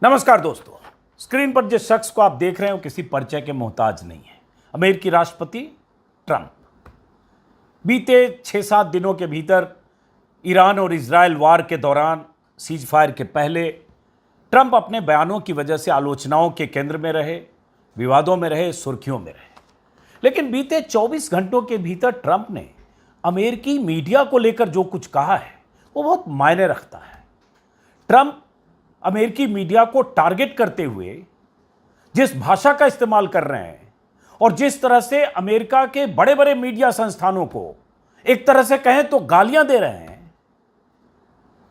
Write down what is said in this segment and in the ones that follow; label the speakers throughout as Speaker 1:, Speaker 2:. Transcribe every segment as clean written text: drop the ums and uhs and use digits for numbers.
Speaker 1: नमस्कार दोस्तों। स्क्रीन पर जिस शख्स को आप देख रहे हो किसी परिचय के मोहताज नहीं है। अमेरिकी राष्ट्रपति ट्रंप बीते 6-7 दिनों के भीतर ईरान और इजराइल वार के दौरान सीज फायर के पहले ट्रंप अपने बयानों की वजह से आलोचनाओं के केंद्र में रहे, विवादों में रहे, सुर्खियों में रहे। लेकिन बीते 24 घंटों के भीतर ट्रंप ने अमेरिकी मीडिया को लेकर जो कुछ कहा है वो बहुत मायने रखता है। ट्रंप अमेरिकी मीडिया को टारगेट करते हुए जिस भाषा का इस्तेमाल कर रहे हैं और जिस तरह से अमेरिका के बड़े बड़े मीडिया संस्थानों को एक तरह से कहें तो गालियां दे रहे हैं,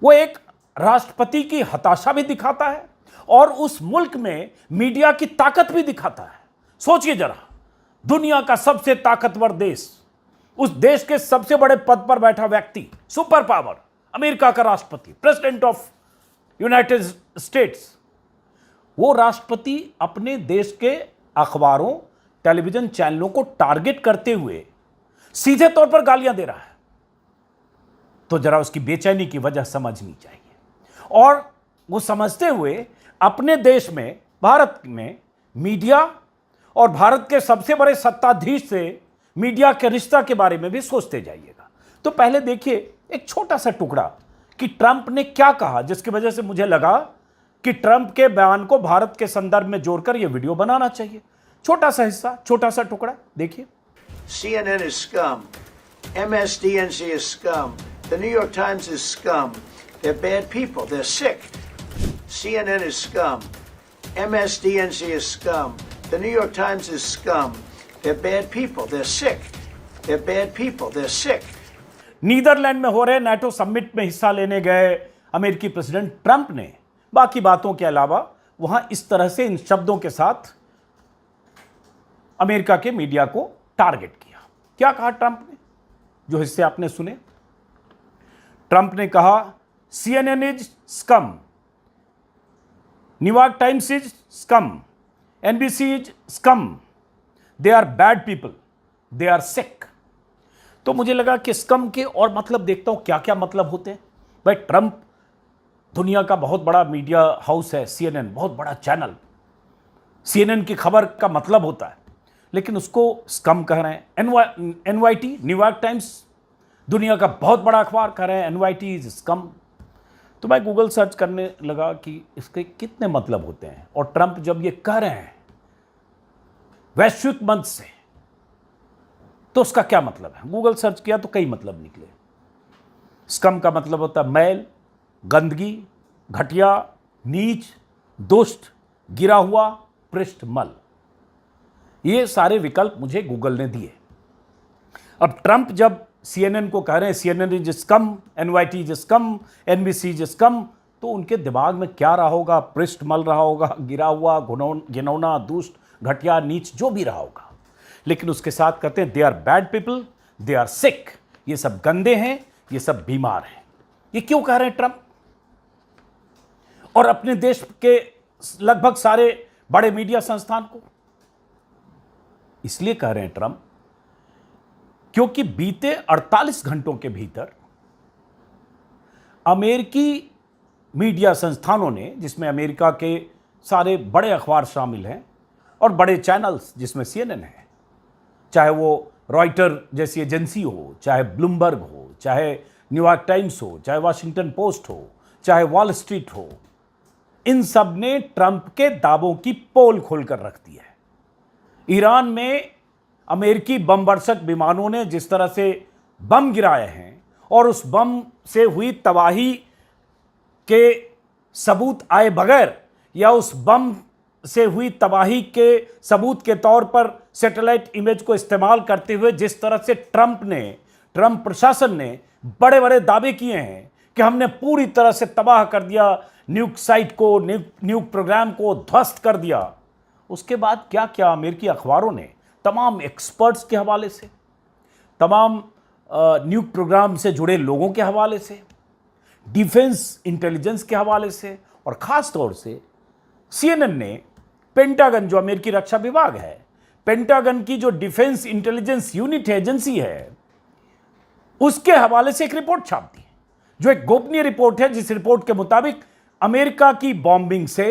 Speaker 1: वो एक राष्ट्रपति की हताशा भी दिखाता है और उस मुल्क में मीडिया की ताकत भी दिखाता है। सोचिए जरा, दुनिया का सबसे ताकतवर देश, उस देश के सबसे बड़े पद पर बैठा व्यक्ति, सुपर पावर, अमेरिका का राष्ट्रपति, प्रेसिडेंट ऑफ यूनाइटेड स्टेट्स, वो राष्ट्रपति अपने देश के अखबारों, टेलीविजन चैनलों को टारगेट करते हुए सीधे तौर पर गालियां दे रहा है। तो जरा उसकी बेचैनी की वजह समझनी चाहिए। और वो समझते हुए अपने देश में, भारत में मीडिया और भारत के सबसे बड़े सत्ताधीश से मीडिया के रिश्ता के बारे में भी सोचते जाइएगा। तो पहले देखिए एक छोटा सा टुकड़ा कि ट्रंप ने क्या कहा, जिसकी वजह से मुझे लगा कि ट्रंप के बयान को भारत के संदर्भ में जोड़कर यह वीडियो बनाना चाहिए। छोटा सा हिस्सा, छोटा सा टुकड़ा देखिए।
Speaker 2: CNN is scum. MSDNC is scum. The New York Times is scum. They're bad people. They're sick. CNN is scum. MSDNC is scum. The New York Times is scum. They're bad people. They're sick. They're bad people. They're sick.
Speaker 1: Netherlands में हो रहे NATO summit में हिस्सा लेने गए अमेरिकी president Trump ने बाकी बातों के अलावा वहां इस तरह से इन शब्दों के साथ अमेरिका के मीडिया को टारगेट किया। क्या कहा ट्रंप ने, जो हिस्से आपने सुने? ट्रंप ने कहा, CNN is scum, New York Times is scum, NBC is scum, they are bad people, they are sick. तो मुझे लगा कि स्कम के और मतलब देखता हूं क्या क्या मतलब होते हैं। भाई, ट्रंप दुनिया का बहुत बड़ा मीडिया हाउस है, CNN बहुत बड़ा चैनल, CNN की खबर का मतलब होता है, लेकिन उसको स्कम कह रहे हैं। NYT, न्यूयॉर्क टाइम्स, दुनिया का बहुत बड़ा अखबार कह रहे हैं NYT इज स्कम। तो मैं गूगल सर्च करने लगा कि इसके कितने मतलब होते हैं, और ट्रंप जब ये कह रहे हैं वैश्विक मंच से तो उसका क्या मतलब है। गूगल सर्च किया तो कई मतलब निकले। स्कम का मतलब होता है मैल, गंदगी, घटिया, नीच, दुष्ट, गिरा हुआ, पृष्ठमल। ये सारे विकल्प मुझे गूगल ने दिए। अब ट्रंप जब CNN को कह रहे हैं CNN is scum, NYT is scum, NBC is scum, तो उनके दिमाग में क्या रहा होगा? पृष्ठमल रहा होगा, गिरा हुआ, घिनौना, दुष्ट, घटिया, नीच, जो भी रहा होगा। लेकिन उसके साथ कहते हैं they are bad people, they are sick, ये सब गंदे हैं, ये सब बीमार हैं। ये क्यों कह रहे हैं ट्रंप? और अपने देश के लगभग सारे बड़े मीडिया संस्थान को इसलिए कह रहे हैं ट्रंप क्योंकि बीते 48 घंटों के भीतर अमेरिकी मीडिया संस्थानों ने, जिसमें अमेरिका के सारे बड़े अखबार शामिल हैं और बड़े चैनल्स जिसमें CNN है, चाहे वो रॉयटर जैसी एजेंसी हो, चाहे ब्लूमबर्ग हो, चाहे न्यूयॉर्क टाइम्स हो, चाहे वाशिंगटन पोस्ट हो, चाहे वॉल स्ट्रीट हो, इन सब ने ट्रंप के दावों की पोल खोलकर रख दी है। ईरान में अमेरिकी बमवर्षक विमानों ने जिस तरह से बम गिराए हैं और उस बम से हुई तबाही के सबूत आए बगैर, या उस बम से हुई तबाही के सबूत के तौर पर सैटेलाइट इमेज को इस्तेमाल करते हुए जिस तरह से ट्रंप प्रशासन ने बड़े बड़े दावे किए हैं कि हमने पूरी तरह से तबाह कर दिया न्यूक साइट को, न्यूक प्रोग्राम को ध्वस्त कर दिया। उसके बाद क्या क्या अमेरिकी अखबारों ने तमाम एक्सपर्ट्स के हवाले से, तमाम न्यूक प्रोग्राम से जुड़े लोगों के हवाले से, डिफेंस इंटेलिजेंस के हवाले से, और ख़ास तौर से CNN ने पेंटागन, जो अमेरिकी रक्षा विभाग है, पेंटागन की जो डिफेंस इंटेलिजेंस यूनिट एजेंसी है, उसके हवाले से एक रिपोर्ट छाप दी, जो एक गोपनीय रिपोर्ट है, जिस रिपोर्ट के मुताबिक अमेरिका की बॉम्बिंग से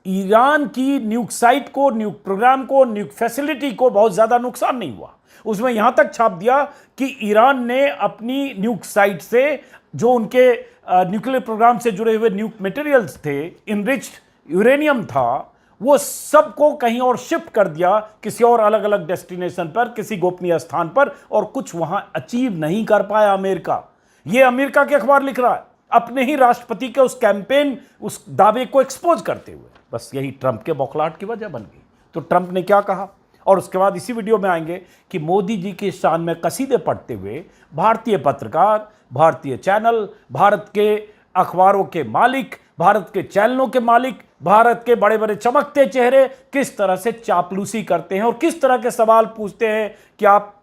Speaker 1: ईरान की न्यूक साइट को, न्यूक प्रोग्राम को, न्यूक फैसिलिटी को बहुत ज्यादा नुकसान नहीं हुआ। उसमें यहां तक छाप दिया कि ईरान ने अपनी न्यूक साइट से जो उनके न्यूक्लियर प्रोग्राम से जुड़े हुए न्यूक मटेरियल्स थे, इनरिच्ड यूरेनियम था, वो सबको कहीं और शिफ्ट कर दिया, किसी और अलग अलग डेस्टिनेशन पर, किसी गोपनीय स्थान पर, और कुछ वहां अचीव नहीं कर पाया अमेरिका। ये अमेरिका के अखबार लिख रहा है, अपने ही राष्ट्रपति के उस कैंपेन, उस दावे को एक्सपोज करते हुए। बस यही ट्रंप के बौखलाहट की वजह बन गई। तो ट्रंप ने क्या कहा, और उसके बाद इसी वीडियो में आएंगे कि मोदी जी की शान में कसीदे पढ़ते हुए भारतीय पत्रकार, भारतीय चैनल, भारत के अखबारों के मालिक, भारत के चैनलों के मालिक, भारत के बड़े बड़े चमकते चेहरे किस तरह से चापलूसी करते हैं और किस तरह के सवाल पूछते हैं कि आप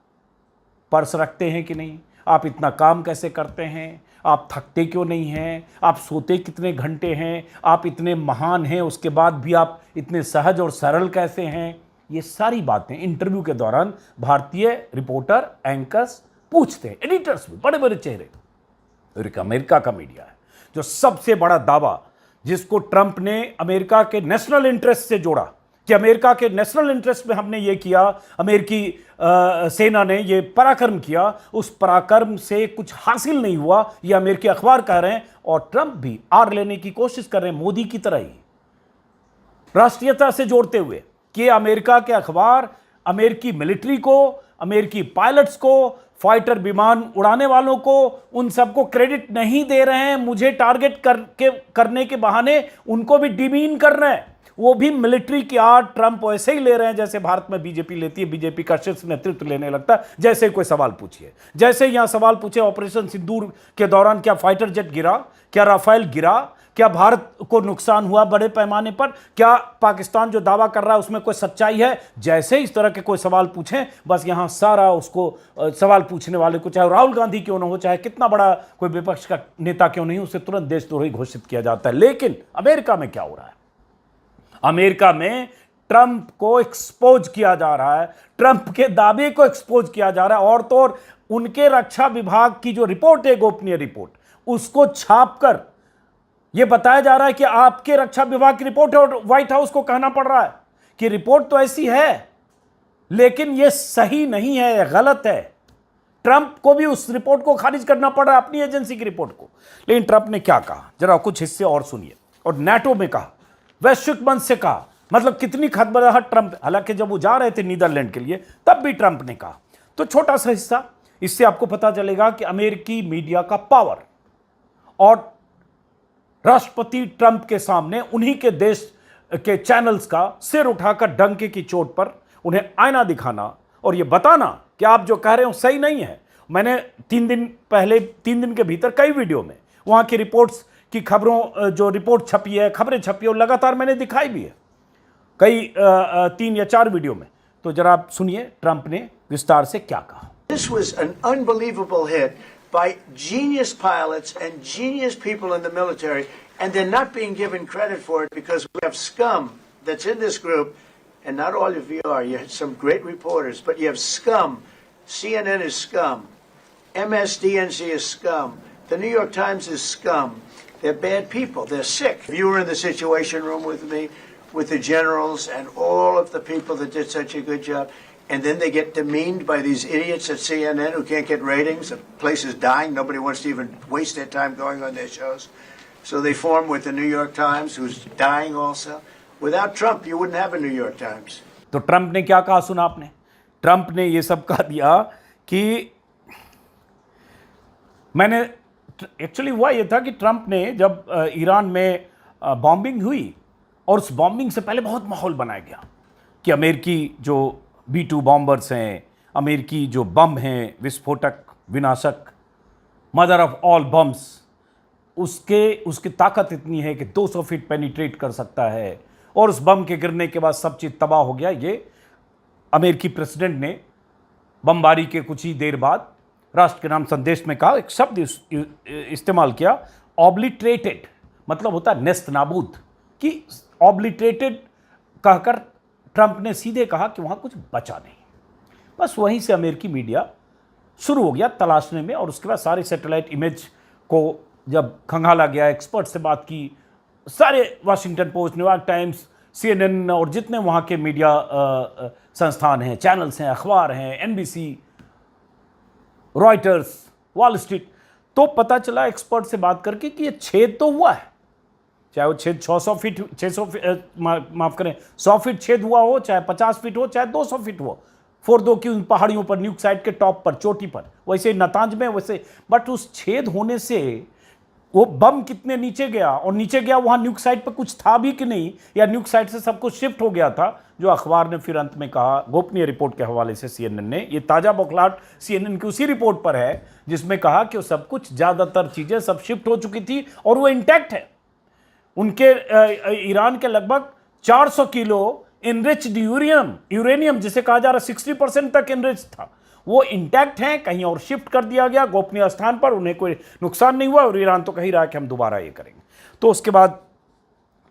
Speaker 1: पर्स रखते हैं कि नहीं, आप इतना काम कैसे करते हैं, आप थकते क्यों नहीं हैं, आप सोते कितने घंटे हैं, आप इतने महान हैं उसके बाद भी आप इतने सहज और सरल कैसे हैं। ये सारी बातें इंटरव्यू के दौरान भारतीय रिपोर्टर, एंकर्स पूछते हैं, एडिटर्स भी, बड़े बड़े चेहरे। और एक अमेरिका का मीडिया है जो सबसे बड़ा दावा, जिसको ट्रंप ने अमेरिका के नेशनल इंटरेस्ट से जोड़ा कि अमेरिका के नेशनल इंटरेस्ट में हमने ये किया, अमेरिकी सेना ने ये पराक्रम किया, उस पराक्रम से कुछ हासिल नहीं हुआ, ये अमेरिकी अखबार कह रहे हैं। और ट्रंप भी आड़ लेने की कोशिश कर रहे हैं, मोदी की तरह ही राष्ट्रीयता से जोड़ते हुए कि अमेरिका के अखबार अमेरिकी मिलिट्री को, अमेरिकी पायलट्स को, फाइटर विमान उड़ाने वालों को, उन सबको क्रेडिट नहीं दे रहे हैं, मुझे टारगेट करने के बहाने उनको भी डिमीन कर रहे हैं। वो भी मिलिट्री की आड़ ट्रंप वैसे ही ले रहे हैं जैसे भारत में बीजेपी लेती है, बीजेपी का शीर्ष नेतृत्व लेने लगता है। जैसे कोई सवाल पूछिए, जैसे यहां सवाल पूछे ऑपरेशन सिंदूर के दौरान क्या फाइटर जेट गिरा, क्या राफेल गिरा, क्या भारत को नुकसान हुआ बड़े पैमाने पर, क्या पाकिस्तान जो दावा कर रहा है उसमें कोई सच्चाई है, जैसे इस तरह के कोई सवाल पूछें, बस यहां सारा उसको सवाल पूछने वाले को, चाहे राहुल गांधी क्यों ना हो, चाहे कितना बड़ा कोई विपक्ष का नेता क्यों नहीं, उसे तुरंत देशद्रोही घोषित किया जाता है। लेकिन अमेरिका में क्या हो रहा है, अमेरिका में ट्रंप को एक्सपोज किया जा रहा है, ट्रंप के दावे को एक्सपोज किया जा रहा है, और तो और उनके रक्षा विभाग की जो रिपोर्ट है, गोपनीय रिपोर्ट, उसको छापकर यह बताया जा रहा है कि आपके रक्षा विभाग की रिपोर्ट है, और व्हाइट हाउस को कहना पड़ रहा है कि रिपोर्ट तो ऐसी है लेकिन यह सही नहीं है, यह गलत है। ट्रंप को भी उस रिपोर्ट को खारिज करना पड़ रहा है, अपनी एजेंसी की रिपोर्ट को। लेकिन ट्रंप ने क्या कहा, जरा कुछ हिस्से और सुनिए। और नाटो में कहा, वैश्विक मंच से कहा, मतलब कितनी खतबराहट ट्रंप, हालांकि जब वो जा रहे थे नीदरलैंड के लिए तब भी ट्रंप ने कहा। तो छोटा सा हिस्सा, इससे आपको पता चलेगा कि अमेरिकी मीडिया का पावर, और राष्ट्रपति ट्रंप के सामने उन्हीं के देश के चैनल्स का सिर उठाकर डंके की चोट पर उन्हें आईना दिखाना और यह बताना कि आप जो कह रहे हो सही नहीं है। मैंने 3 दिन के भीतर कई वीडियो में वहां की रिपोर्ट्स की खबरों, जो रिपोर्ट छपी है, खबरें छपी है, और लगातार मैंने दिखाई भी है कई 3 या 4 वीडियो में। तो जरा आप सुनिए ट्रंप ने विस्तार से क्या कहा।
Speaker 2: This was an unbelievable hit by genius pilots and genius people in the military, and they're not being given credit for it because we have scum that's in this group, and not all of you are. You had some great reporters, but you have scum. CNN is scum. MSDNC is scum. The New York Times is scum. They're bad people. They're sick. You were in the Situation Room with me, with the generals and all of the people that did such a good job. And then they get demeaned by these idiots at CNN who can't get ratings. The place is dying. Nobody wants to even waste their time going on their shows. So they form with the New York Times, who's dying also. Without Trump, you wouldn't have a New York Times.
Speaker 1: तो Trump ने क्या कहा सुना आपने? Trump ने ये सब कह दिया कि मैंने, एक्चुअली हुआ ये था कि ट्रंप ने जब ईरान में बॉम्बिंग हुई, और उस बॉम्बिंग से पहले बहुत माहौल बनाया गया कि अमेरिकी जो B-2 बॉम्बर्स हैं, अमेरिकी जो बम हैं, विस्फोटक, विनाशक, मदर ऑफ ऑल बम्स, उसकी ताकत इतनी है कि 200 फीट पेनिट्रेट कर सकता है, और उस बम के गिरने के बाद सब चीज़ तबाह हो गया। ये अमेरिकी प्रेसिडेंट ने बमबारी के कुछ ही देर बाद राष्ट्र के नाम संदेश में कहा, एक शब्द इस्तेमाल किया, ऑब्लिटरेटेड, मतलब होता है नेस्त नाबूद, कि ऑब्लिटरेटेड कहकर ट्रंप ने सीधे कहा कि वहाँ कुछ बचा नहीं। बस वहीं से अमेरिकी मीडिया शुरू हो गया तलाशने में, और उसके बाद सारे सैटेलाइट इमेज को जब खंगाला गया, एक्सपर्ट से बात की, सारे Washington post, New York times, CNN और जितने वहाँ के मीडिया संस्थान हैं, चैनल्स हैं, अखबार हैं, NBC, रॉयटर्स, वॉल स्ट्रीट, तो पता चला एक्सपर्ट से बात करके कि ये छेद तो हुआ है, चाहे वो छेद 600 फीट 600 माफ करें 100 फीट छेद हुआ हो, चाहे 50 फीट हो, चाहे 200 फीट हो, फोर्दो की उन पहाड़ियों पर, न्यूक साइड के टॉप पर, चोटी पर, वैसे नतांज में वैसे, बट उस छेद होने से वो बम कितने नीचे गया, और नीचे गया वहां न्यूक साइड पर कुछ था भी कि नहीं, या न्यूक साइड से सब कुछ शिफ्ट हो गया था, जो अखबार ने फिर अंत में कहा, गोपनीय रिपोर्ट के हवाले से CNN ने, ये ताजा बौखलाहट CNN की उसी रिपोर्ट पर है जिसमें कहा कि वो सब कुछ, ज्यादातर चीजें सब शिफ्ट हो चुकी थी और वो इंटैक्ट है। उनके ईरान के लगभग 400 किलो इनरिच्ड यूरेनियम जिसे कहा जा रहा है 60% तक इनरिच था, वो इंटैक्ट हैं, कहीं और शिफ्ट कर दिया गया गोपनीय स्थान पर, उन्हें कोई नुकसान नहीं हुआ, और ईरान तो कह रहा है कि हम दोबारा ये करेंगे। तो उसके बाद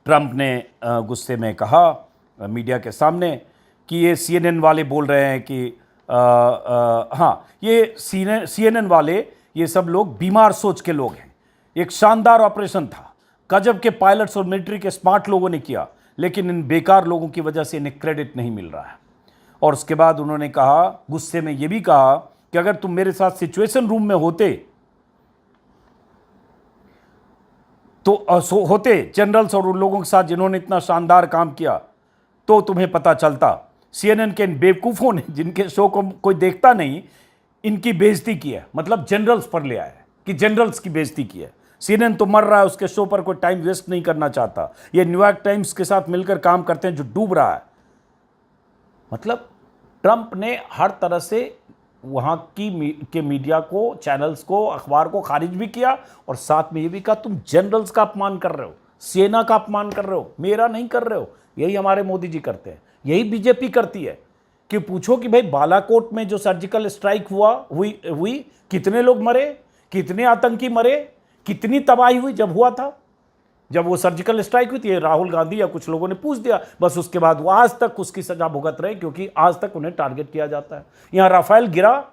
Speaker 1: ट्रंप ने गुस्से में कहा मीडिया के सामने कि ये CNN वाले बोल रहे हैं कि हाँ, ये CNN वाले, ये सब लोग बीमार सोच के लोग हैं, एक शानदार ऑपरेशन था, गजब के पायलट्स और मिलिट्री के स्मार्ट लोगों ने किया, लेकिन इन बेकार लोगों की वजह से इन्हें क्रेडिट नहीं मिल रहा है। और उसके बाद उन्होंने कहा, गुस्से में यह भी कहा कि अगर तुम मेरे साथ सिचुएशन रूम में होते तो होते जनरल्स और उन लोगों के साथ जिन्होंने इतना शानदार काम किया, तो तुम्हें पता चलता CNN के इन बेवकूफ़ों ने, जिनके शो को कोई देखता नहीं, इनकी बेइज्जती की है, मतलब जनरल्स पर ले आया कि जनरल्स की बेइज्जती की है। CNN तो मर रहा है, उसके शो पर कोई टाइम वेस्ट नहीं करना चाहता, ये न्यूयॉर्क टाइम्स के साथ मिलकर काम करते हैं जो डूब रहा है। मतलब ट्रंप ने हर तरह से वहाँ के मीडिया को, चैनल्स को, अखबार को खारिज भी किया, और साथ में ये भी कहा तुम जनरल्स का अपमान कर रहे हो, सेना का अपमान कर रहे हो, मेरा नहीं कर रहे हो। यही हमारे मोदी जी करते हैं, यही बीजेपी करती है कि पूछो कि भाई बालाकोट में जो सर्जिकल स्ट्राइक हुई कितने लोग मरे, कितने आतंकी मरे, कितनी तबाही हुई जब हुआ था, जब वो सर्जिकल स्ट्राइक हुई थी, राहुल गांधी या कुछ लोगों ने पूछ दिया, बस उसके बाद वो आज तक उसकी सजा भुगत रहे, क्योंकि आज तक उन्हें टारगेट किया जाता है। यहां राफेल गिरा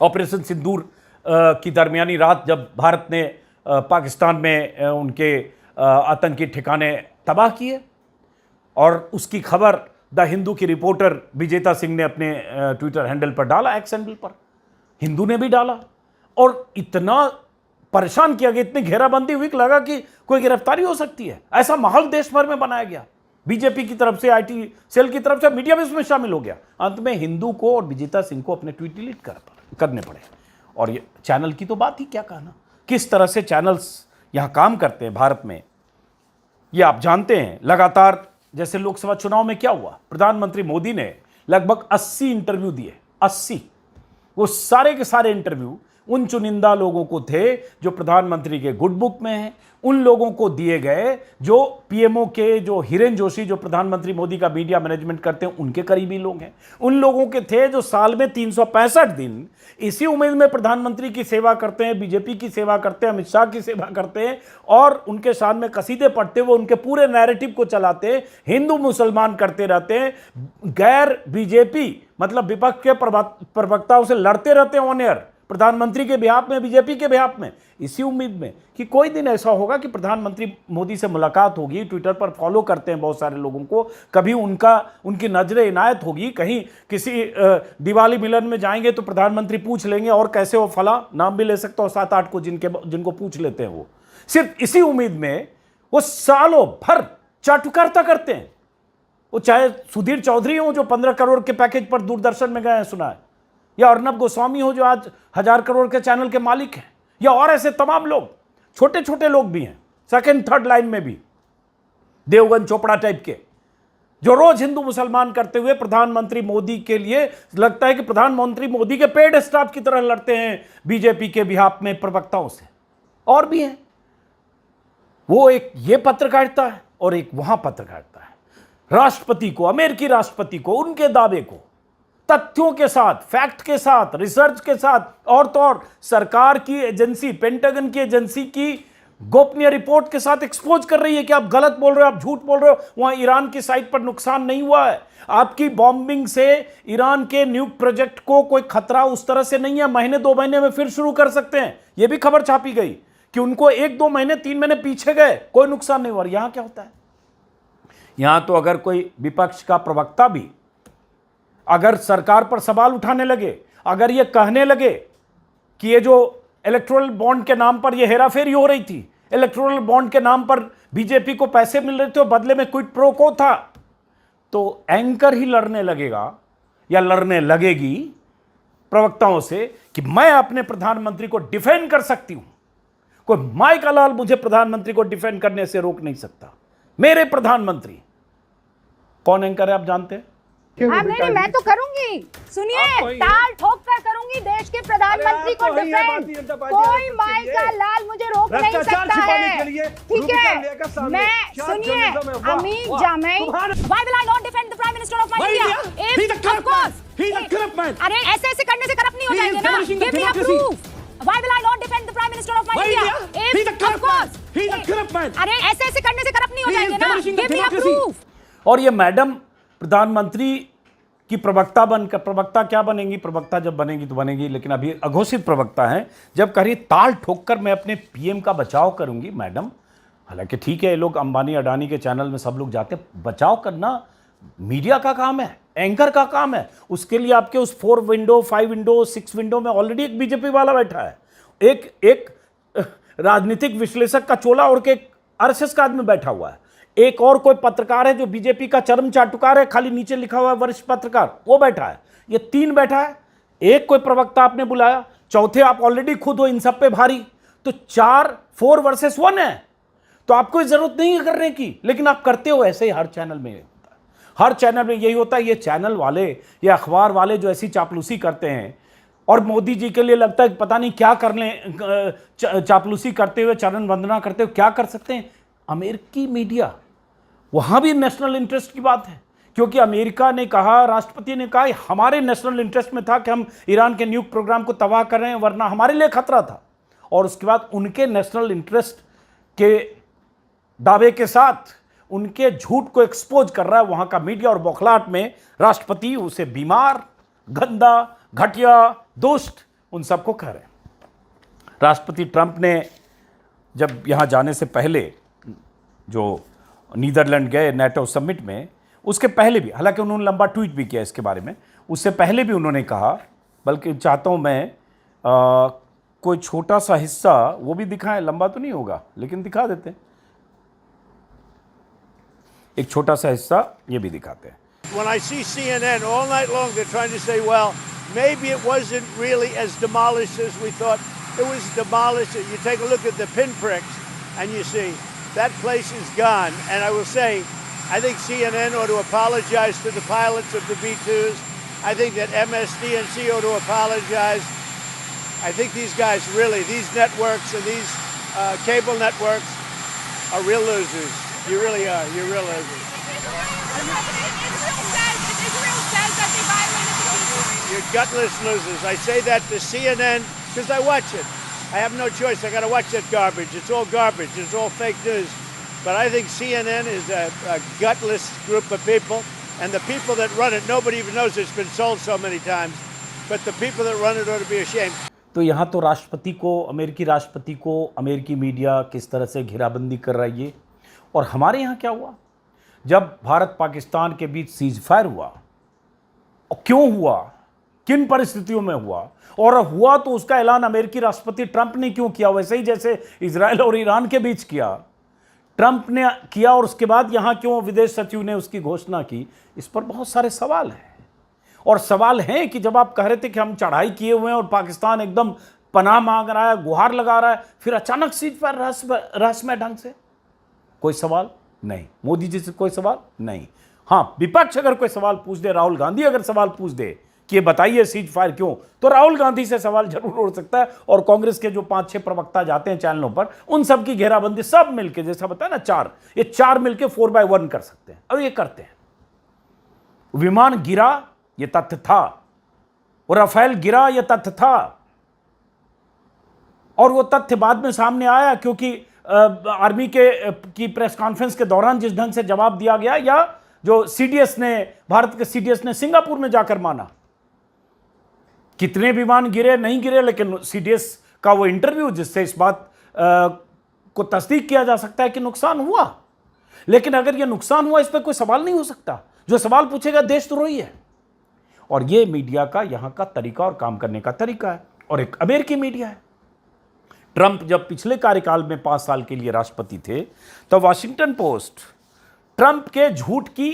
Speaker 1: ऑपरेशन सिंदूर की दरमियानी रात, जब भारत ने पाकिस्तान में उनके आतंकी ठिकाने तबाह किए, और उसकी खबर द हिंदू की रिपोर्टर विजेता सिंह ने अपने ट्विटर हैंडल पर डाला, एक्स हैंडल पर, हिंदू ने भी डाला, और इतना परेशान किया गया, इतनी घेराबंदी हुई कि लगा कि कोई गिरफ्तारी हो सकती है। ऐसा माहौल देश भर में बनाया गया, बीजेपी की तरफ से, IT सेल की तरफ से, मीडिया भी इसमें शामिल हो गया। अंत में हिंदू को और विजेता सिंह को अपने ट्वीट डिलीट करने पड़े। और ये चैनल की तो बात ही क्या कहना, किस तरह से चैनल्स यहां काम करते हैं भारत में, ये आप जानते हैं। लगातार जैसे लोकसभा चुनाव में क्या हुआ, प्रधानमंत्री मोदी ने लगभग 80 इंटरव्यू दिए, 80, वो सारे के सारे इंटरव्यू उन चुनिंदा लोगों को थे जो प्रधानमंत्री के गुड बुक में हैं, उन लोगों को दिए गए जो PMO के, जो हिरेन जोशी जो प्रधानमंत्री मोदी का मीडिया मैनेजमेंट करते हैं, उनके करीबी लोग हैं, उन लोगों के थे जो साल में 365 दिन इसी उम्मीद में प्रधानमंत्री की सेवा करते हैं, बीजेपी की सेवा करते हैं, अमित शाह की सेवा करते हैं, और उनके शान में कसीदे पढ़ते हुए उनके पूरे नैरेटिव को चलाते हैं, हिंदू मुसलमान करते रहते हैं, गैर बीजेपी मतलब विपक्ष के प्रवक्ताओं से लड़ते रहते हैं ऑन एयर, प्रधानमंत्री के बिहाफ में, बीजेपी के बिहाफ में, इसी उम्मीद में कि कोई दिन ऐसा होगा कि प्रधानमंत्री मोदी से मुलाकात होगी। ट्विटर पर फॉलो करते हैं बहुत सारे लोगों को, कभी उनकी नजर इनायत होगी, कहीं किसी दिवाली मिलन में जाएंगे तो प्रधानमंत्री पूछ लेंगे और कैसे हो फला, नाम भी ले सकता हो 7-8 को जिनको पूछ लेते हैं, वो सिर्फ इसी उम्मीद में वो सालों भर चाटुकारिता करते हैं। वो चाहे सुधीर चौधरी हो जो 15 करोड़ के पैकेज पर दूरदर्शन में गए हैं, सुना है, या अर्नब गोस्वामी हो जो आज 1000 करोड़ के चैनल के मालिक हैं, या और ऐसे तमाम लोग, छोटे छोटे लोग भी हैं, सेकंड थर्ड लाइन में भी, देवगन चोपड़ा टाइप के, जो रोज हिंदू मुसलमान करते हुए प्रधानमंत्री मोदी के लिए लगता है कि प्रधानमंत्री मोदी के पेड स्टाफ की तरह लड़ते हैं बीजेपी के बिहाफ में प्रवक्ताओं से। और भी हैं, वो एक ये पत्रकारिता है और एक वहां पत्रकारिता है। राष्ट्रपति को, अमेरिकी राष्ट्रपति को, उनके दावे को तथ्यों के साथ, फैक्ट के साथ, रिसर्च के साथ, और तो और सरकार की एजेंसी, पेंटागन की एजेंसी की गोपनीय रिपोर्ट के साथ एक्सपोज कर रही है कि आप गलत बोल रहे हो, आप झूठ बोल रहे हो, वहां ईरान की साइट पर नुकसान नहीं हुआ है, आपकी बॉम्बिंग से ईरान के न्यूक प्रोजेक्ट को कोई खतरा उस तरह से नहीं है, महीने 2 महीने में फिर शुरू कर सकते हैं। यह भी खबर छापी गई कि उनको 1-2 महीने 3 महीने पीछे गए, कोई नुकसान नहीं हुआ। यहां क्या होता है, यहां तो अगर कोई विपक्ष का प्रवक्ता भी अगर सरकार पर सवाल उठाने लगे, अगर ये कहने लगे कि ये जो इलेक्टोरल बॉन्ड के नाम पर ये हेराफेरी हो रही थी, इलेक्टोरल बॉन्ड के नाम पर बीजेपी को पैसे मिल रहे थे और बदले में क्विड प्रो को था, तो एंकर ही लड़ने लगेगा या लड़ने लगेगी प्रवक्ताओं से कि मैं अपने प्रधानमंत्री को डिफेंड कर सकती हूं, कोई माई का लाल मुझे प्रधानमंत्री को डिफेंड करने से रोक नहीं सकता। मेरे प्रधानमंत्री कौन एंकर है आप जानते हैं?
Speaker 3: हाँ, नहीं मैं तो करूंगी। सुनिए, ताल ठोक कर करूंगी देश के प्रधानमंत्री को डिफेंड। कोई माई का लाल मुझे रोक नहीं सकता है, ठीक है? मैं सुनिए, अमीन जामई, why will I not defend the Prime Minister of my India? Of course. अरे ऐसे करने से करप्ट नहीं हो जाएंगे ना? Give me a proof. Why will I not defend the Prime Minister of my India? Of course. अरे ऐसे करने से करप्ट नहीं हो जाएंगे ना? Give me a proof.
Speaker 1: और ये मैडम प्रधानमंत्री की प्रवक्ता क्या बनेंगी? प्रवक्ता जब बनेगी तो बनेगी, लेकिन अभी अघोषित प्रवक्ता हैं। जब कह रही ताल ठोककर मैं अपने पीएम का बचाव करूंगी, मैडम हालांकि ठीक है, ये लोग अंबानी अडानी के चैनल में सब लोग जाते, बचाव करना मीडिया का काम है, एंकर का काम है। उसके लिए आपके उस 4 विंडो 5 विंडो 6 विंडो में ऑलरेडी एक बीजेपी वाला बैठा है, एक राजनीतिक विश्लेषक का चोला और एक आरएसएस का आदमी बैठा हुआ है, एक और कोई पत्रकार है जो बीजेपी का चरम चाटुकार है, खाली नीचे लिखा हुआ है वरिष्ठ पत्रकार, वो बैठा है। ये 3 बैठा है, एक कोई प्रवक्ता आपने बुलाया, चौथे आप ऑलरेडी खुद हो इन सब पे भारी, तो 4 वर्सेस 1 है। तो आपको जरूरत नहीं है करने की, लेकिन आप करते हो। ऐसे ही हर चैनल में होता है, हर चैनल में यही होता है। ये चैनल वाले या अखबार वाले जो ऐसी चापलूसी करते हैं और मोदी जी के लिए लगता है कि पता नहीं क्या कर लें, चापलूसी करते हुए, चरण वंदना करते हुए क्या कर सकते हैं। अमेरिकी मीडिया, वहां भी नेशनल इंटरेस्ट की बात है, क्योंकि अमेरिका ने कहा, राष्ट्रपति ने कहा हमारे नेशनल इंटरेस्ट में था कि हम ईरान के न्यूक्लियर प्रोग्राम को तबाह कर रहे हैं, वरना हमारे लिए खतरा था। और उसके बाद उनके नेशनल इंटरेस्ट के दावे के साथ उनके झूठ को एक्सपोज कर रहा है वहां का मीडिया, और बौखलाहट में राष्ट्रपति उसे बीमार, गंदा, घटिया, दुष्ट उन सबको कह रहे हैं। राष्ट्रपति ट्रंप ने जब यहां जाने से पहले जो नीदरलैंड गए नेटो समिट में, उसके पहले भी, हालांकि उन्होंने लंबा ट्वीट भी किया इसके बारे में, उससे पहले भी उन्होंने कहा, बल्कि चाहता हूं मैं कोई छोटा सा हिस्सा वो भी दिखाएं, लंबा तो नहीं होगा लेकिन दिखा देते हैं, एक छोटा सा हिस्सा ये भी दिखाते हैं।
Speaker 2: When I see CNN all night long, they're trying to say, well, maybe it wasn't really as demolished as we thought. It was demolished. You take a look at the pinpricks and you see that place is gone. And I will say, I think CNN ought to apologize to the pilots of the B-2s. I think that MSDNC ought to apologize. I think these guys really, these networks and these cable networks are real losers. You really are. You're real losers.
Speaker 3: Israel says that they violated the peace.
Speaker 2: You're gutless losers. I say that to CNN because I watch it. I have no choice. I got to watch that garbage. It's all garbage. It's all fake news. But I think CNN is a gutless group of people, and the people that run it, nobody even knows it's been sold so many times. But the people that run it ought to be ashamed.
Speaker 1: तो यहाँ तो राष्ट्रपति को, अमेरिकी राष्ट्रपति को अमेरिकी media किस तरह से घेराबंदी कर रहा है ये। और हमारे यहाँ क्या हुआ जब भारत पाकिस्तान के बीच सीज फायर हुआ, और क्यों हुआ, किन परिस्थितियों में हुआ, और हुआ तो उसका ऐलान अमेरिकी राष्ट्रपति ट्रंप ने क्यों किया, वैसे ही जैसे इजराइल और ईरान के बीच किया, ट्रंप ने किया, और उसके बाद यहाँ क्यों विदेश सचिव ने उसकी घोषणा की। इस पर बहुत सारे सवाल हैं। और सवाल हैं कि जब आप कह रहे थे कि हम चढ़ाई किए हुए हैं और पाकिस्तान एकदम पनाह मांग रहा है, गुहार लगा रहा है, फिर अचानक सीज फायर रहस्यमय ढंग से, कोई सवाल नहीं। मोदी जी से कोई सवाल नहीं। हाँ, विपक्ष अगर कोई सवाल पूछ दे, राहुल गांधी अगर सवाल पूछ दे कि ये बताइए सीज फायर क्यों, तो राहुल गांधी से सवाल जरूर उठ सकता है। और कांग्रेस के जो 5-6 प्रवक्ता जाते हैं चैनलों पर, उन सब की घेराबंदी सब मिलकर, जैसा बताया ना 4, ये 4 मिलकर 4x1 कर सकते हैं, और ये करते हैं। विमान गिरा, ये तथ्य था, और राफेल गिरा, ये तथ्य था, और वो तथ्य बाद में सामने आया क्योंकि आर्मी की प्रेस कॉन्फ्रेंस के दौरान जिस ढंग से जवाब दिया गया, या जो सीडीएस ने, भारत के सीडीएस ने सिंगापुर में जाकर माना, कितने विमान गिरे नहीं गिरे, लेकिन सीडीएस का वो इंटरव्यू जिससे इस बात को तस्दीक किया जा सकता है कि नुकसान हुआ। लेकिन अगर यह नुकसान हुआ, इस पर कोई सवाल नहीं हो सकता। जो सवाल पूछेगा देशद्रोही है। और यह मीडिया का यहां का तरीका और काम करने का तरीका है। और एक अमेरिकी मीडिया है। ट्रंप जब पिछले कार्यकाल में 5 साल के लिए राष्ट्रपति थे, तो वॉशिंगटन पोस्ट ट्रंप के झूठ की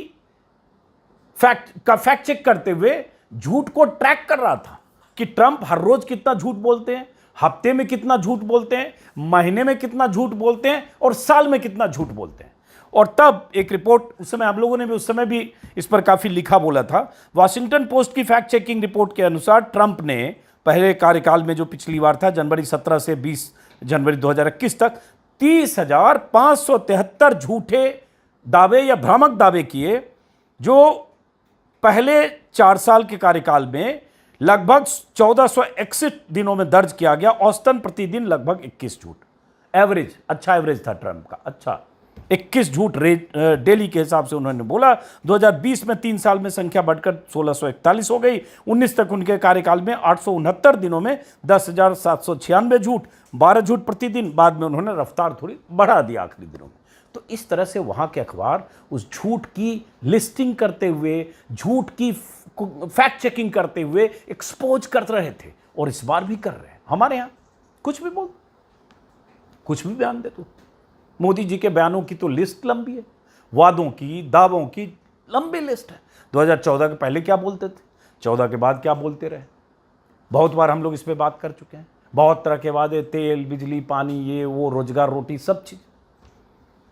Speaker 1: फैक्ट चेक करते हुए झूठ को ट्रैक कर रहा था कि ट्रंप हर रोज कितना झूठ बोलते हैं, हफ्ते में कितना झूठ बोलते हैं, महीने में कितना झूठ बोलते हैं और साल में कितना झूठ बोलते हैं। और तब एक रिपोर्ट, उस समय आप लोगों ने भी उस समय भी इस पर काफी लिखा बोला था। वॉशिंगटन पोस्ट की फैक्ट चेकिंग रिपोर्ट के अनुसार ट्रंप ने पहले कार्यकाल में, जो पिछली बार था जनवरी 17 से 20 जनवरी 2021 तक, 30,573 झूठे दावे या भ्रामक दावे किए, जो पहले 4 साल के कार्यकाल में लगभग 1461 दिनों में दर्ज किया गया। औसतन प्रतिदिन लगभग 21 झूठ। एवरेज, अच्छा एवरेज था ट्रंप का, अच्छा 21 झूठ डेली के हिसाब से उन्होंने बोला। 2020 में 3 साल में संख्या बढ़कर 1641 हो गई। 19 तक उनके कार्यकाल में 869 दिनों में 10,796 झूठ, 12 झूठ प्रतिदिन। बाद में उन्होंने रफ्तार थोड़ी बढ़ा दी आखिरी दिनों में। तो इस तरह से वहां के अखबार उस झूठ की लिस्टिंग करते हुए, झूठ की फैक्ट चेकिंग करते हुए एक्सपोज कर रहे थे। और इस बार भी कर रहे हैं। हमारे यहां कुछ भी बोल, कुछ भी बयान दे तू। मोदी जी के बयानों की तो लिस्ट लंबी है, वादों की, दावों की लंबी लिस्ट है। 2014 के पहले क्या बोलते थे, 14 के बाद क्या बोलते रहे, बहुत बार हम लोग इस पे बात कर चुके हैं। बहुत तरह के वादे, तेल, बिजली, पानी, ये वो, रोजगार, रोटी, सब चीज।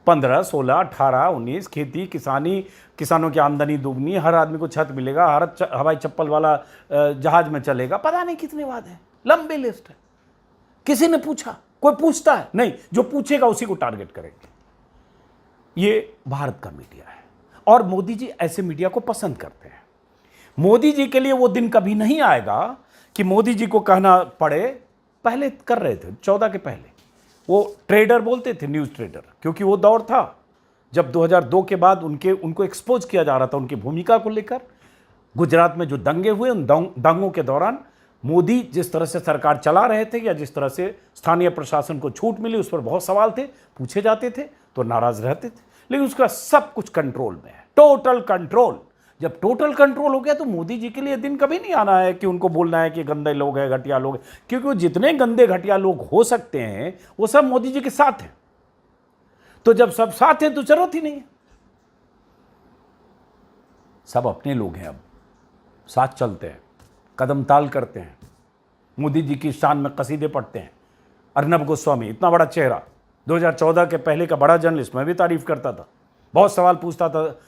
Speaker 1: 15, 16, 18, 19, खेती, किसानी, किसानों की आमदनी दुगनी, हर आदमी को छत मिलेगा, हर हवाई चप्पल वाला जहाज में चलेगा, पता नहीं कितने वादे हैं, लंबी लिस्ट है। किसी ने पूछा, कोई पूछता है नहीं, जो पूछेगा उसी को टारगेट करेंगे। ये भारत का मीडिया है और मोदी जी ऐसे मीडिया को पसंद करते हैं। मोदी जी के लिए वो दिन कभी नहीं आएगा कि मोदी जी को कहना पड़े। पहले कर रहे थे, 14 के पहले वो ट्रेडर बोलते थे, न्यूज़ ट्रेडर, क्योंकि वो दौर था जब 2002 के बाद उनको एक्सपोज किया जा रहा था उनकी भूमिका को लेकर। गुजरात में जो दंगे हुए, उन दंगों के दौरान मोदी जिस तरह से सरकार चला रहे थे या जिस तरह से स्थानीय प्रशासन को छूट मिली, उस पर बहुत सवाल थे, पूछे जाते थे तो नाराज रहते थे। लेकिन उसका सब कुछ कंट्रोल में है, टोटल कंट्रोल। जब टोटल कंट्रोल हो गया तो मोदी जी के लिए दिन कभी नहीं आना है कि उनको बोलना है कि गंदे लोग हैं, घटिया लोग हैं, क्योंकि वो जितने गंदे घटिया लोग हो सकते हैं वो सब मोदी जी के साथ हैं। तो जब सब साथ हैं तो जरूरत ही नहीं है, सब अपने लोग हैं, अब साथ चलते हैं, कदम ताल करते हैं, मोदी जी की शान में कसीदे पढ़ते हैं। अर्नब गोस्वामी इतना बड़ा चेहरा, 2014 के पहले का बड़ा जर्नलिस्ट, मैं भी तारीफ करता था, बहुत सवाल पूछता था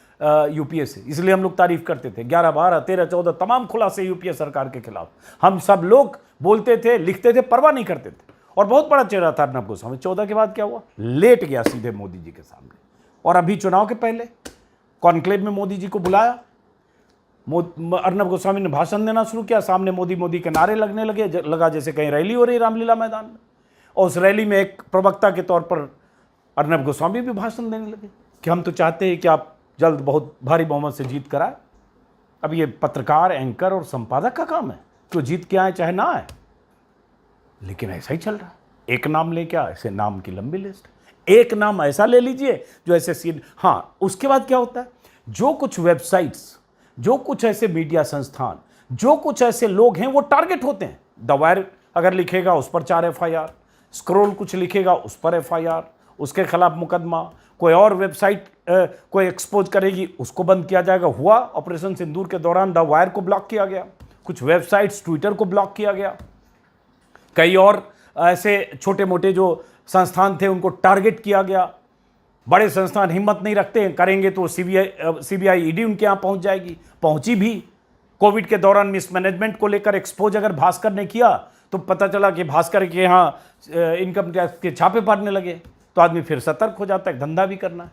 Speaker 1: यूपीए से, इसलिए हम लोग तारीफ करते थे। 11, 12, 13, 14 तमाम खुलासे यूपीए सरकार के खिलाफ हम सब लोग बोलते थे, लिखते थे, परवाह नहीं करते थे। और बहुत बड़ा चेहरा था अर्नब गोस्वामी। 14 के बाद क्या हुआ, लेट गया सीधे मोदी जी के सामने। और अभी चुनाव के पहले कॉन्क्लेव में मोदी जी को बुलाया, अर्नब गोस्वामी ने भाषण देना शुरू किया, सामने मोदी मोदी के नारे लगने लगा जैसे कहीं रैली हो रही रामलीला मैदान में। और उस रैली में एक प्रवक्ता के तौर पर अर्नब गोस्वामी भी भाषण देने लगे कि हम तो चाहते हैं कि आप जल्द बहुत भारी बहुमत से जीत कराए। अब ये पत्रकार, एंकर और संपादक का काम है कि वो जीत के आए चाहे ना आए, लेकिन ऐसा ही चल रहा है। एक नाम ले क्या, ऐसे नाम की लंबी लिस्ट। एक नाम ऐसा ले लीजिए जो ऐसे सीन। हाँ, उसके बाद क्या होता है, जो कुछ वेबसाइट्स, जो कुछ ऐसे मीडिया संस्थान, जो कुछ ऐसे लोग हैं वो टारगेट होते हैं। द वायर अगर लिखेगा उस पर 4 FIR, स्क्रोल कुछ लिखेगा उस पर FIR, उसके खिलाफ मुकदमा। कोई और वेबसाइट कोई एक्सपोज करेगी उसको बंद किया जाएगा। हुआ ऑपरेशन सिंदूर के दौरान, द वायर को ब्लॉक किया गया, कुछ वेबसाइट्स, ट्विटर को ब्लॉक किया गया, कई और ऐसे छोटे मोटे जो संस्थान थे उनको टारगेट किया गया। बड़े संस्थान हिम्मत नहीं रखते हैं, करेंगे तो CBI ED उनके यहाँ पहुंच जाएगी, पहुंची भी। कोविड के दौरान मिसमैनेजमेंट को लेकर एक्सपोज अगर भास्कर ने किया तो पता चला कि भास्कर के यहाँ इनकम टैक्स के छापे पड़ने लगे, तो आदमी फिर सतर्क हो जाता है, धंधा भी करना है।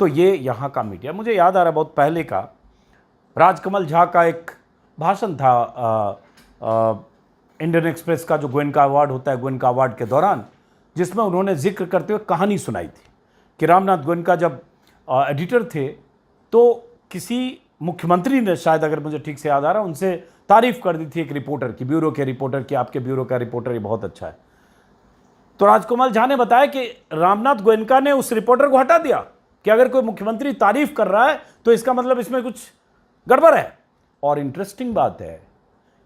Speaker 1: तो ये यहाँ का मीडिया। मुझे याद आ रहा है बहुत पहले का, राजकमल झा का एक भाषण था इंडियन एक्सप्रेस का जो गोयनका अवार्ड होता है, गोयनका अवार्ड के दौरान, जिसमें उन्होंने जिक्र करते हुए कहानी सुनाई थी कि रामनाथ गोयनका जब एडिटर थे तो किसी मुख्यमंत्री ने, शायद अगर मुझे ठीक से याद आ रहा है, उनसे तारीफ कर दी थी एक रिपोर्टर की, ब्यूरो के रिपोर्टर की, आपके ब्यूरो का रिपोर्टर ये बहुत अच्छा है। तो राजकमल झा ने बताया कि रामनाथ गोयनका ने उस रिपोर्टर को हटा दिया कि अगर कोई मुख्यमंत्री तारीफ कर रहा है तो इसका मतलब इसमें कुछ गड़बड़ है। और इंटरेस्टिंग बात है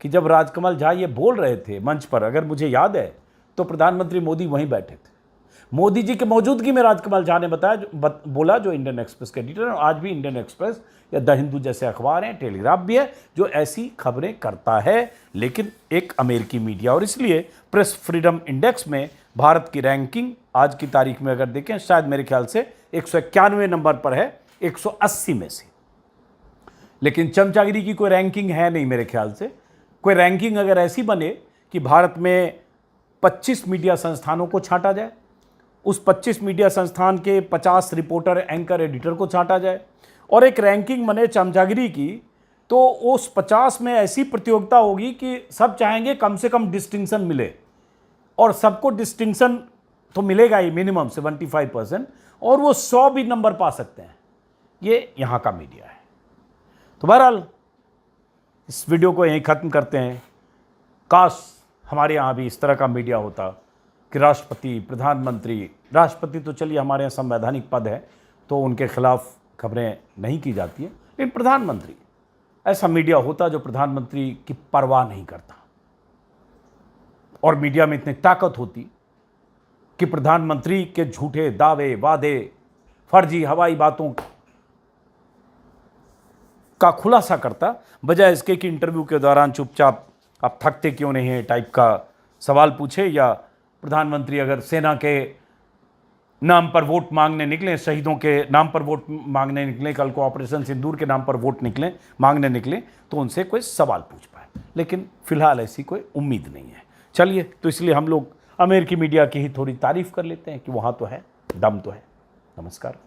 Speaker 1: कि जब राजकमल झा ये बोल रहे थे मंच पर, अगर मुझे याद है, तो प्रधानमंत्री मोदी वहीं बैठे थे। मोदी जी की मौजूदगी में राजकमल झा ने बताया, बोला, जो इंडियन एक्सप्रेस के एडिटर हैं, आज भी इंडियन एक्सप्रेस या द हिंदू जैसे अखबार हैं, टेलीग्राफ भी है, जो ऐसी खबरें करता है, लेकिन एक अमेरिकी मीडिया। और इसलिए प्रेस फ्रीडम इंडेक्स में भारत की रैंकिंग आज की तारीख में अगर देखें, शायद मेरे ख्याल से 191 नंबर पर है 180 में से। लेकिन चमचागिरी की कोई रैंकिंग है नहीं मेरे ख्याल से। कोई रैंकिंग अगर ऐसी बने कि भारत में 25 मीडिया संस्थानों को छांटा जाए, उस 25 मीडिया संस्थान के 50 रिपोर्टर, एंकर, एडिटर को छांटा जाए, और एक रैंकिंग बने चमचागिरी की, तो उस 50 में ऐसी प्रतियोगिता होगी कि सब चाहेंगे कम से कम डिस्टिंक्शन मिले, और सबको डिस्टिंक्शन तो मिलेगा ही मिनिमम 75%, और वो 100 भी नंबर पा सकते हैं। ये यहाँ का मीडिया है। तो बहरहाल इस वीडियो को यहीं ख़त्म करते हैं। काश हमारे यहाँ भी इस तरह का मीडिया होता कि राष्ट्रपति, प्रधानमंत्री, राष्ट्रपति तो चलिए हमारे यहाँ संवैधानिक पद है तो उनके खिलाफ खबरें नहीं की जाती है, लेकिन प्रधानमंत्री, ऐसा मीडिया होता जो प्रधानमंत्री की परवाह नहीं करता, और मीडिया में इतनी ताकत होती कि प्रधानमंत्री के झूठे दावे, वादे, फर्जी हवाई बातों का खुलासा करता, बजाय इसके कि इंटरव्यू के दौरान चुपचाप आप थकते क्यों नहीं हैं टाइप का सवाल पूछे, या प्रधानमंत्री अगर सेना के नाम पर वोट मांगने निकले, शहीदों के नाम पर वोट मांगने निकले, कल को ऑपरेशन सिंदूर के नाम पर वोट मांगने निकले, तो उनसे कोई सवाल पूछ पाए। लेकिन फिलहाल ऐसी कोई उम्मीद नहीं है। चलिए, तो इसलिए हम लोग अमेरिकी मीडिया की ही थोड़ी तारीफ कर लेते हैं कि वहाँ तो है, दम तो है। नमस्कार।